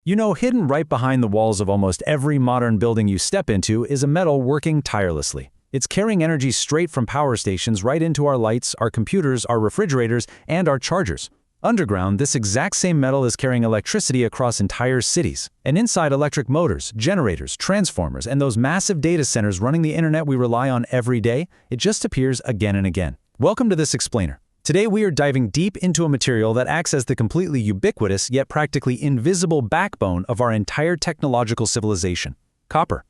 You know, hidden right behind the walls of almost every modern building you step into is a metal working tirelessly. It's carrying energy straight from power stations right into our lights, our computers, our refrigerators, and our chargers. Underground, this exact same metal is carrying electricity across entire cities. And inside electric motors, generators, transformers, and those massive data centers running the internet we rely on every day, it just appears again and again. Welcome to this explainer. Today we are diving deep into a material that acts as the completely ubiquitous yet practically invisible backbone of our entire technological civilization: copper.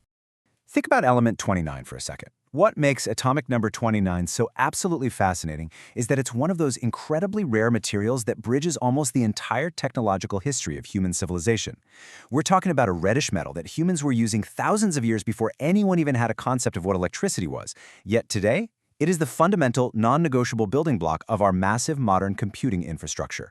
Think about element 29 for a second. What makes atomic number 29 so absolutely fascinating is that it's one of those incredibly rare materials that bridges almost the entire technological history of human civilization. We're talking about a reddish metal that humans were using thousands of years before anyone even had a concept of what electricity was. Yet today, it is the fundamental, non-negotiable building block of our massive modern computing infrastructure.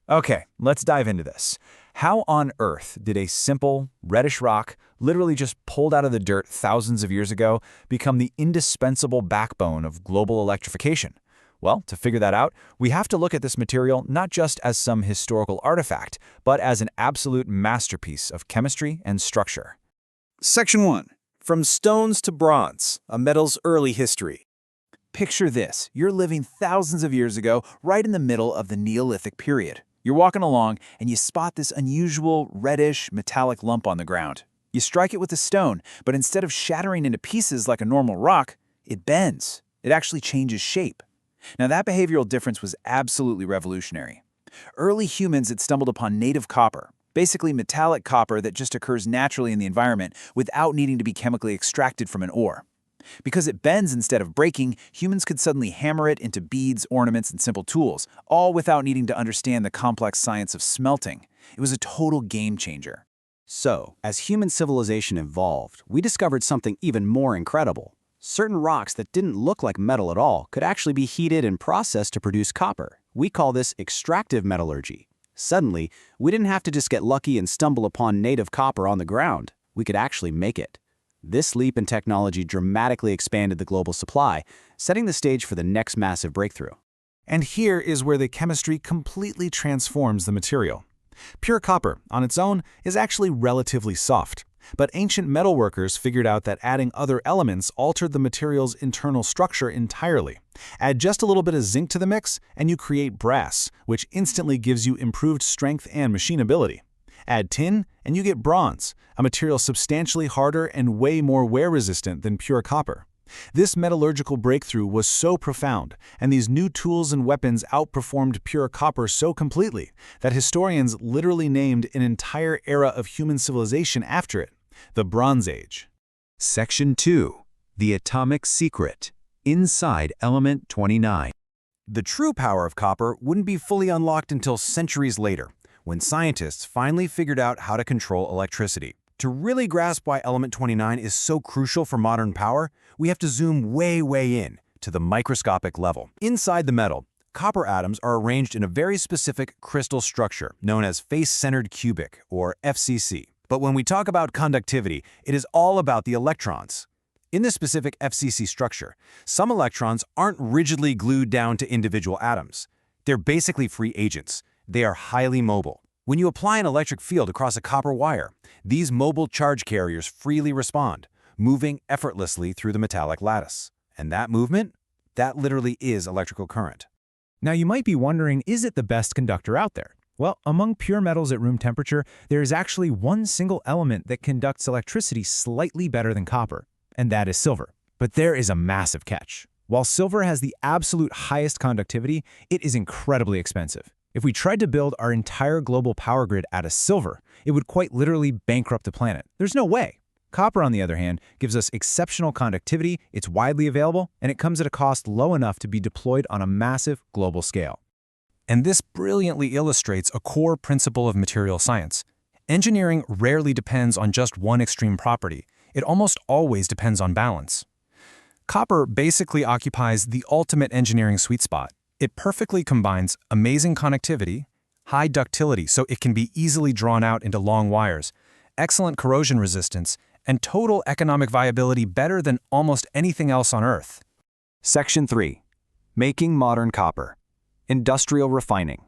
Okay, let's dive into this. How on earth did a simple, reddish rock, literally just pulled out of the dirt thousands of years ago, become the indispensable backbone of global electrification? Well, to figure that out, we have to look at this material not just as some historical artifact, but as an absolute masterpiece of chemistry and structure. Section 1. From stones to bronze, a metal's early history. Picture this. You're living thousands of years ago, right in the middle of the Neolithic period. You're walking along, and you spot this unusual, reddish, metallic lump on the ground. You strike it with a stone, but instead of shattering into pieces like a normal rock, it bends. It actually changes shape. Now, that behavioral difference was absolutely revolutionary. Early humans had stumbled upon native copper, basically metallic copper that just occurs naturally in the environment without needing to be chemically extracted from an ore. Because it bends instead of breaking, humans could suddenly hammer it into beads, ornaments, and simple tools, all without needing to understand the complex science of smelting. It was a total game changer. So, as human civilization evolved, we discovered something even more incredible. Certain rocks that didn't look like metal at all could actually be heated and processed to produce copper. We call this extractive metallurgy. Suddenly, we didn't have to just get lucky and stumble upon native copper on the ground. We could actually make it. This leap in technology dramatically expanded the global supply, setting the stage for the next massive breakthrough. And here is where the chemistry completely transforms the material. Pure copper, on its own, is actually relatively soft. But ancient metalworkers figured out that adding other elements altered the material's internal structure entirely. Add just a little bit of zinc to the mix, and you create brass, which instantly gives you improved strength and machinability. Add tin, and you get bronze, a material substantially harder and way more wear-resistant than pure copper. This metallurgical breakthrough was so profound, and these new tools and weapons outperformed pure copper so completely, that historians literally named an entire era of human civilization after it, the Bronze Age. Section 2. The Atomic Secret. Inside Element 29. The true power of copper wouldn't be fully unlocked until centuries later, when scientists finally figured out how to control electricity. To really grasp why element 29 is so crucial for modern power, we have to zoom way in to the microscopic level. Inside the metal, copper atoms are arranged in a very specific crystal structure known as face-centered cubic, or FCC. But when we talk about conductivity, it is all about the electrons. In this specific FCC structure, some electrons aren't rigidly glued down to individual atoms. They're basically free agents. They are highly mobile. When you apply an electric field across a copper wire, these mobile charge carriers freely respond, moving effortlessly through the metallic lattice. And that movement? That literally is electrical current. Now you might be wondering, is it the best conductor out there? Well, among pure metals at room temperature, there is actually one single element that conducts electricity slightly better than copper, and that is silver. But there is a massive catch. While silver has the absolute highest conductivity, it is incredibly expensive. If we tried to build our entire global power grid out of silver, it would quite literally bankrupt the planet. There's no way. Copper, on the other hand, gives us exceptional conductivity, it's widely available, and it comes at a cost low enough to be deployed on a massive global scale. And this brilliantly illustrates a core principle of material science. Engineering rarely depends on just one extreme property. It almost always depends on balance. Copper basically occupies the ultimate engineering sweet spot. It perfectly combines amazing connectivity, high ductility so it can be easily drawn out into long wires, excellent corrosion resistance, and total economic viability better than almost anything else on Earth. Section 3. Making modern copper. Industrial refining.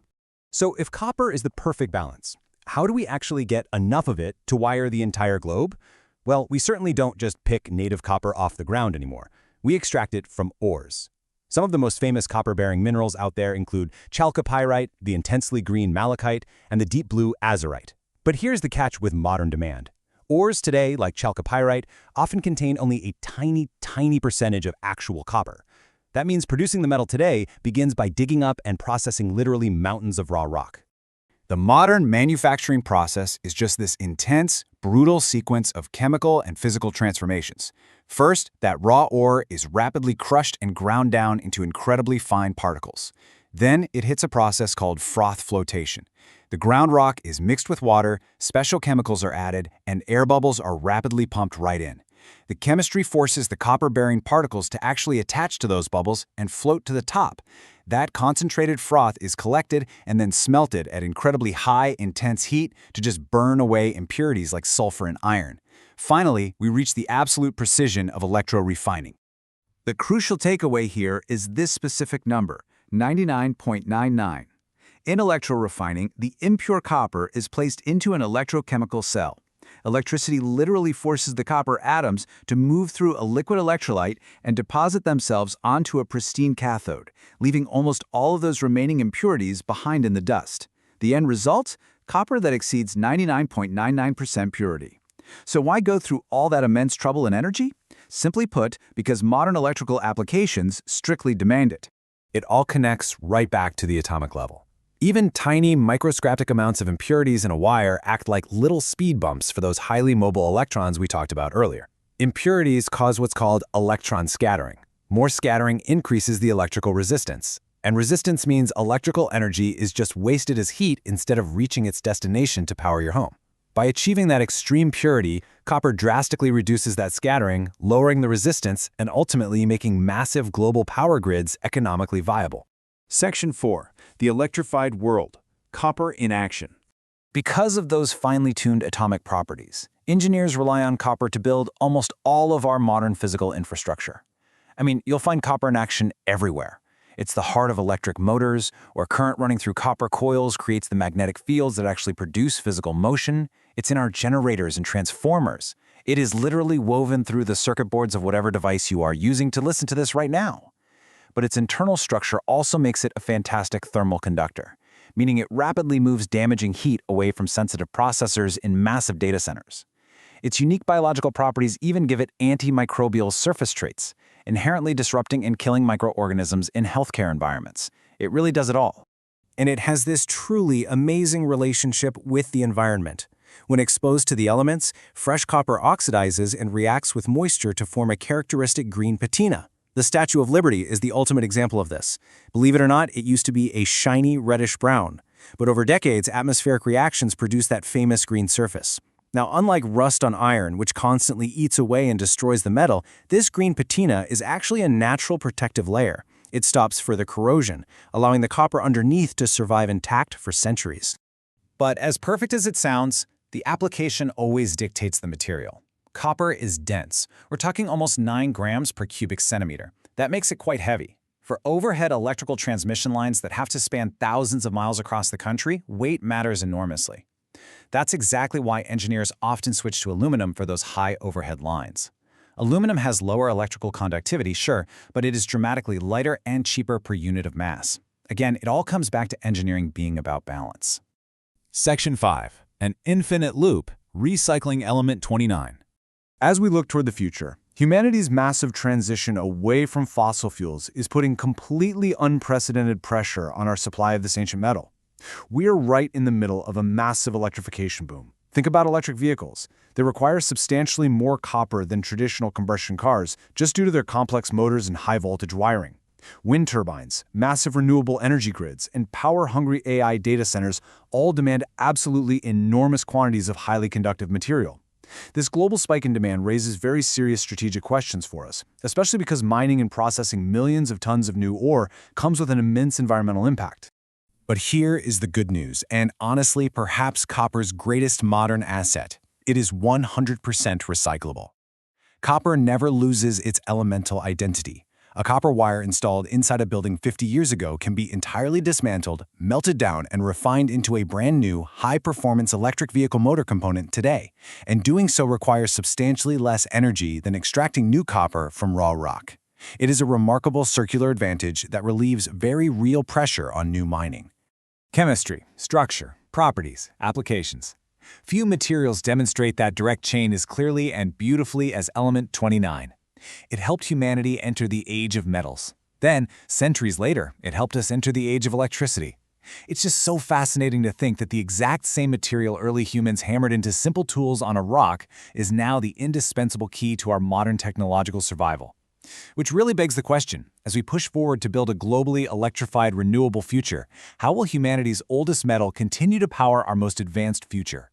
So if copper is the perfect balance, How do we actually get enough of it to wire the entire globe? Well, we certainly don't just pick native copper off the ground anymore. We extract it from ores. Some of the most famous copper-bearing minerals out there include chalcopyrite, the intensely green malachite, and the deep blue azurite. But here's the catch with modern demand. Ores today, like chalcopyrite, often contain only a tiny percentage of actual copper. That means producing the metal today begins by digging up and processing literally mountains of raw rock. The modern manufacturing process is just this intense, brutal sequence of chemical and physical transformations. First, that raw ore is rapidly crushed and ground down into incredibly fine particles. Then it hits a process called froth flotation. The ground rock is mixed with water, special chemicals are added, and air bubbles are rapidly pumped right in. The chemistry forces the copper-bearing particles to actually attach to those bubbles and float to the top. That concentrated froth is collected and then smelted at incredibly high, intense heat to just burn away impurities like sulfur and iron. Finally, we reach the absolute precision of electro-refining. The crucial takeaway here is this specific number, 99.99. In electrorefining, the impure copper is placed into an electrochemical cell. Electricity literally forces the copper atoms to move through a liquid electrolyte and deposit themselves onto a pristine cathode, leaving almost all of those remaining impurities behind in the dust. The end result? Copper that exceeds 99.99% purity. So why go through all that immense trouble and energy? Simply put, because modern electrical applications strictly demand it. It all connects right back to the atomic level. Even tiny, microscopic amounts of impurities in a wire act like little speed bumps for those highly mobile electrons we talked about earlier. Impurities cause what's called electron scattering. More scattering increases the electrical resistance. And resistance means electrical energy is just wasted as heat instead of reaching its destination to power your home. By achieving that extreme purity, copper drastically reduces that scattering, lowering the resistance, and ultimately making massive global power grids economically viable. Section 4. The Electrified World. Copper in Action. Because of those finely tuned atomic properties, engineers rely on copper to build almost all of our modern physical infrastructure. I mean, you'll find copper in action everywhere. It's the heart of electric motors, where current running through copper coils creates the magnetic fields that actually produce physical motion. It's in our generators and transformers. It is literally woven through the circuit boards of whatever device you are using to listen to this right now. But its internal structure also makes it a fantastic thermal conductor, meaning it rapidly moves damaging heat away from sensitive processors in massive data centers. Its unique biological properties even give it antimicrobial surface traits, inherently disrupting and killing microorganisms in healthcare environments. It really does it all. And it has this truly amazing relationship with the environment. When exposed to the elements, fresh copper oxidizes and reacts with moisture to form a characteristic green patina. The Statue of Liberty is the ultimate example of this. Believe it or not, it used to be a shiny reddish-brown. But over decades, atmospheric reactions produce that famous green surface. Now, unlike rust on iron, which constantly eats away and destroys the metal, this green patina is actually a natural protective layer. It stops further corrosion, allowing the copper underneath to survive intact for centuries. But as perfect as it sounds, the application always dictates the material. Copper is dense. We're talking almost 9 grams per cubic centimeter. That makes it quite heavy. For overhead electrical transmission lines that have to span thousands of miles across the country, weight matters enormously. That's exactly why engineers often switch to aluminum for those high overhead lines. Aluminum has lower electrical conductivity, sure, but it is dramatically lighter and cheaper per unit of mass. Again, it all comes back to engineering being about balance. Section 5. An infinite loop, recycling element 29. As we look toward the future, humanity's massive transition away from fossil fuels is putting completely unprecedented pressure on our supply of this ancient metal. We are right in the middle of a massive electrification boom. Think about electric vehicles. They require substantially more copper than traditional combustion cars just due to their complex motors and high-voltage wiring. Wind turbines, massive renewable energy grids, and power-hungry AI data centers all demand absolutely enormous quantities of highly conductive material. This global spike in demand raises very serious strategic questions for us, especially because mining and processing millions of tons of new ore comes with an immense environmental impact. But here is the good news, and honestly, perhaps copper's greatest modern asset. It is 100% recyclable. Copper never loses its elemental identity. A copper wire installed inside a building 50 years ago can be entirely dismantled, melted down, and refined into a brand new, high-performance electric vehicle motor component today, and doing so requires substantially less energy than extracting new copper from raw rock. It is a remarkable circular advantage that relieves very real pressure on new mining. Chemistry, structure, properties, applications. Few materials demonstrate that direct chain as clearly and beautifully as element 29. It helped humanity enter the age of metals. Then, centuries later, it helped us enter the age of electricity. It's just so fascinating to think that the exact same material early humans hammered into simple tools on a rock is now the indispensable key to our modern technological survival. Which really begs the question, as we push forward to build a globally electrified renewable future, how will humanity's oldest metal continue to power our most advanced future?